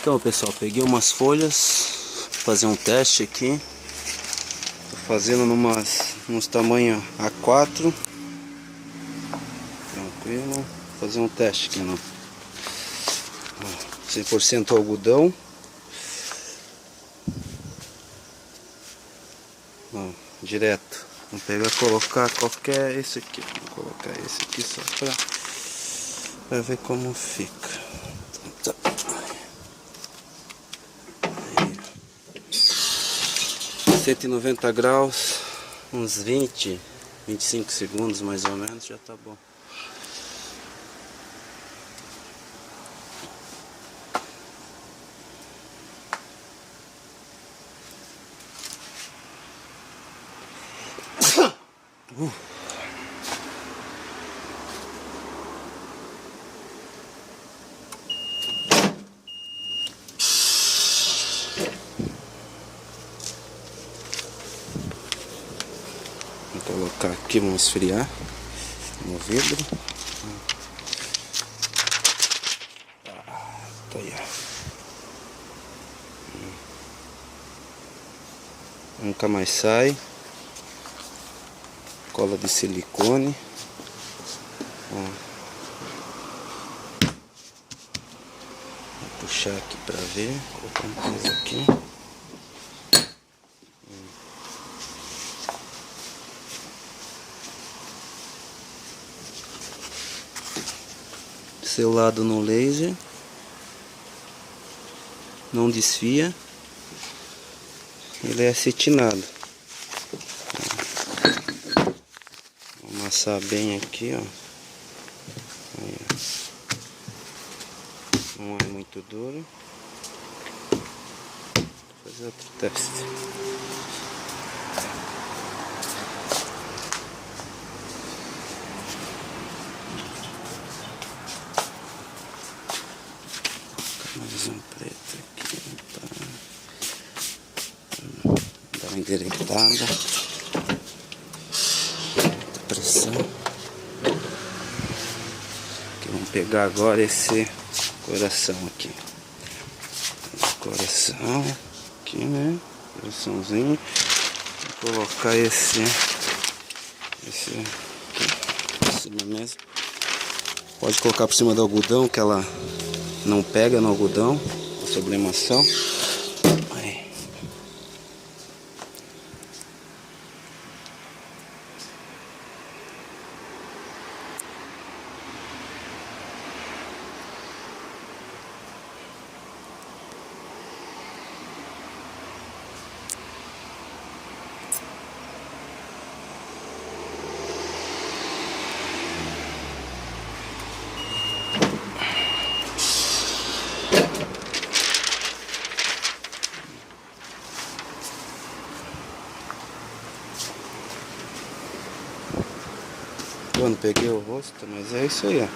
Então, pessoal, peguei umas folhas, vou fazer um teste aqui. Tô fazendo nos tamanhos A4. Tranquilo. Vou fazer um teste aqui no 100% algodão. Ó, direto. Vou pegar e colocar qualquer esse aqui. Vou colocar esse aqui só pra ver como fica. Tá. 190 graus, uns 25 segundos mais ou menos, já tá bom. Vou colocar aqui, vamos esfriar no vidro. Tá aí, ó. Nunca mais sai. Cola de silicone. Ó. Vou puxar aqui pra ver. Colocar um peso aqui. Selado no laser, não desfia, ele é acetinado. Vou amassar bem aqui, ó. Aí, ó. Não é muito duro. Vou fazer outro teste. Mais um preto aqui, tá? Dá uma endireitada. Muita pressão. Aqui, vamos pegar agora esse coração aqui. Coração aqui, né? Coraçãozinho. Vou colocar esse aqui por cima mesmo. Pode colocar por cima do algodão, que ela não pega no algodão, a sublimação. Aí. Eu não peguei o rosto, mas é isso aí, ó.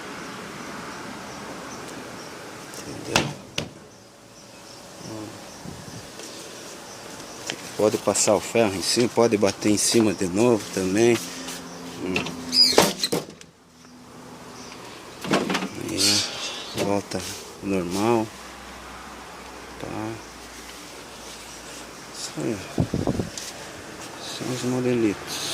Entendeu? Pode passar o ferro em cima, pode bater em cima de novo também. Aí, volta normal. Tá. Isso aí, ó. São os modelitos.